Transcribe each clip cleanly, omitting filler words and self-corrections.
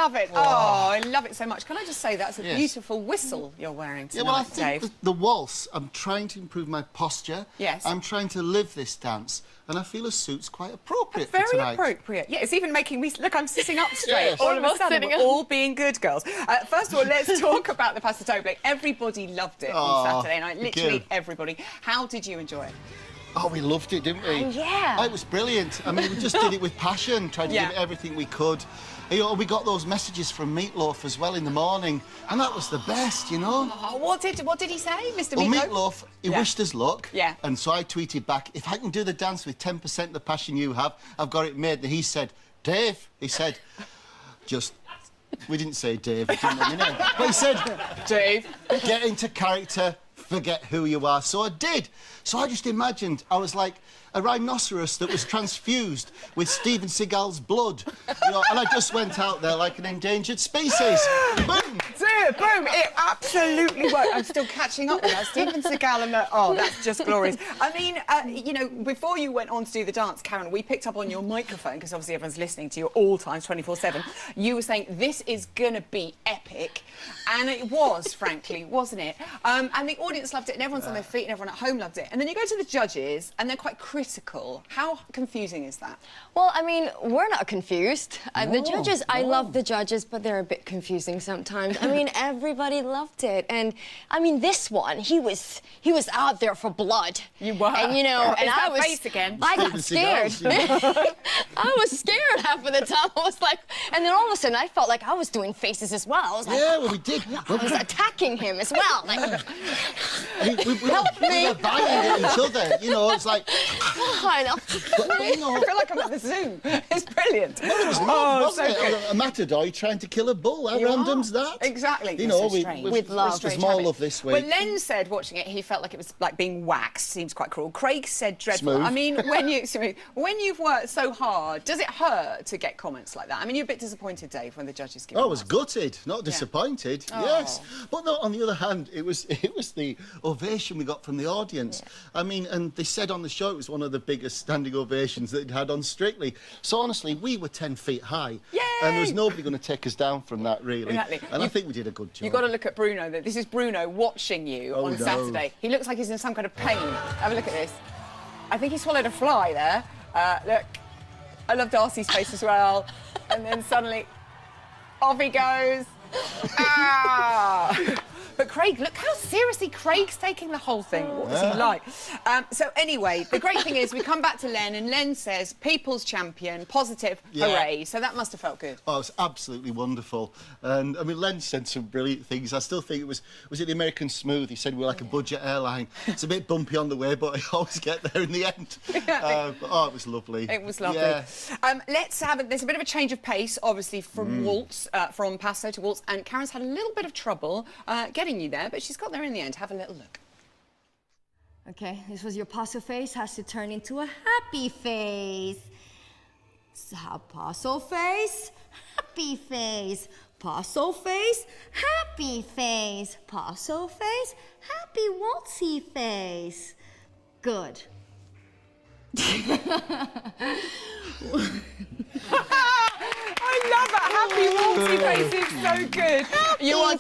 love it. Oh, I love it so much. Can I just say that's a beautiful whistle you're wearing tonight, well, I think Dave. the waltz, I'm trying to improve my posture. Yes. I'm trying to live this dance, and I feel a suit's quite appropriate for Very tonight. appropriate. Yeah, it's even making me... Look, I'm sitting up straight. Yes. All of a sudden, sitting we're up. all being good girls. First of all, let's talk about the Paso Doble. Everybody loved it on Saturday night. Literally everybody. How did you enjoy it? Oh, we loved it, didn't we? Yeah. Oh, it was brilliant. I mean, we just did it with passion, tried to give it everything we could. You know, we got those messages from Meatloaf as well in the morning, and that was the best, you know? Oh, what did he say, Mr. Well, Meatloaf? Meatloaf, he wished us luck. Yeah. And so I tweeted back, if I can do the dance with 10% the passion you have, I've got it made. And he said, Dave, he said, just... We didn't say Dave, we didn't know your name. But he said, Dave, get into character, forget who you are. So I did. So I just imagined I was like a rhinoceros that was transfused with Steven Seagal's blood. You know, and I just went out there like an endangered species. Boom! Boom! It absolutely worked. I'm still catching up with that. Steven Seagal and the... Oh, that's just glorious. I mean, you know, before you went on to do the dance, Karen, we picked up on your microphone, because obviously everyone's listening to you at all times, 24/7. You were saying, this is going to be epic. And it was, frankly, wasn't it? And the audience loved it, and everyone's on their feet, and everyone at home loved it. And then you go to the judges, and they're quite critical. How confusing is that? Well, I mean, we're not confused. The judges, I love the judges, but they're a bit confusing sometimes. I mean, everybody loved it. And, I mean, this one, he was out there for blood. You were. And, you know, and I was... face again? I got scared. I was scared half of the time. I was like... And then all of a sudden, I felt like I was doing faces as well. I was like... Yeah, well, we did. I was attacking him as well. Like, we were banging at each other, you know, it's like... I know. But, you know, I feel like I'm at the zoo. It's brilliant. well, it was mad, wasn't it? A matador trying to kill a bull. How random's that? Exactly. You know, so strange. With love. There's more love this week. Well, Len said, watching it, he felt like it was like being waxed. Seems quite cruel. Craig said dreadful. Smooth. I mean, when you've worked so hard, does it hurt to get comments like that? I mean, you're a bit disappointed, Dave, when the judges give Oh, I you was that. gutted, not disappointed. Yes, but no, on the other hand, it was the ovation we got from the audience. I mean, and they said on the show it was one of the biggest standing ovations that it had on Strictly. So honestly, we were 10 feet high, and there was nobody going to take us down from that, really. Exactly. And I think we did a good job. You've got to look at Bruno. This is Bruno watching you on Saturday. He looks like he's in some kind of pain. Have a look at this. I think he swallowed a fly there. Look, I love Darcy's face as well. And then suddenly, off he goes. Ah! But Craig, look how seriously Craig's taking the whole thing. What was he like? So anyway, the great thing is we come back to Len, and Len says, people's champion, positive, hooray. So that must have felt good. Oh, it's absolutely wonderful. And, I mean, Len said some brilliant things. I still think it was it the American Smooth? He said we're like a budget airline. It's a bit bumpy on the way, but I always get there in the end. Oh, it was lovely. It was lovely. Yeah. Let's have there's a bit of a change of pace, obviously, from Waltz, from Paso to Waltz, and Karen's had a little bit of trouble getting you there, but she's got there in the end. Have a little look. Okay, this was your Paso face, has to turn into a happy face. Paso face, happy face. Paso face, happy face. Paso face, happy waltzy face. Good. I love it. Happy waltzy face is so good. You are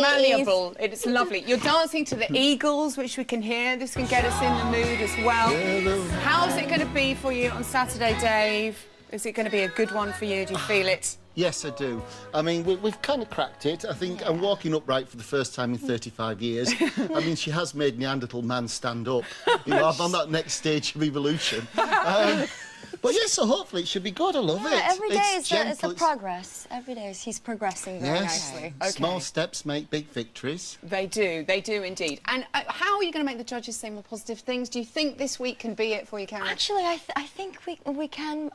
malleable. It's lovely. You're dancing to the Eagles, which we can hear. This can get us in the mood as well. How's it going to be for you on Saturday, Dave? Is it going to be a good one for you? Do you feel it? Yes, I do. I mean, we've kind of cracked it. I think I'm walking upright for the first time in 35 years. I mean, she has made Neanderthal man stand up. You know, I'm on that next stage of evolution. But yes, so hopefully it should be good. I love it. Every day is gentle, a progress. Every day he's progressing very nicely. Okay. Small steps make big victories. They do indeed. And how are you going to make the judges say more positive things? Do you think this week can be it for you, Karen? Actually, I think we can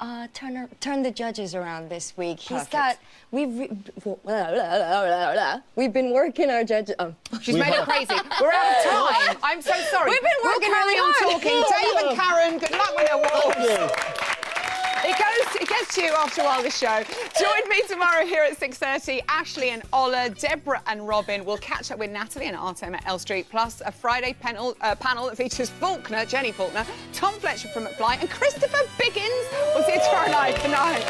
turn the judges around this week. Perfect. We've been working our judges. She's made it crazy. We're out of time. I'm so sorry. We've been working We'll carry really on hard. talking. Dave and Karen, good luck with your waltz. It gets to you after a while, the show. Join me tomorrow here at 6:30. Ashley and Ola, Deborah and Robin. We'll catch up with Natalie and Artem at L Street, plus a Friday panel that features Faulkner, Jenny Faulkner, Tom Fletcher from McFly, and Christopher Biggins. We'll see you tomorrow night. Good night.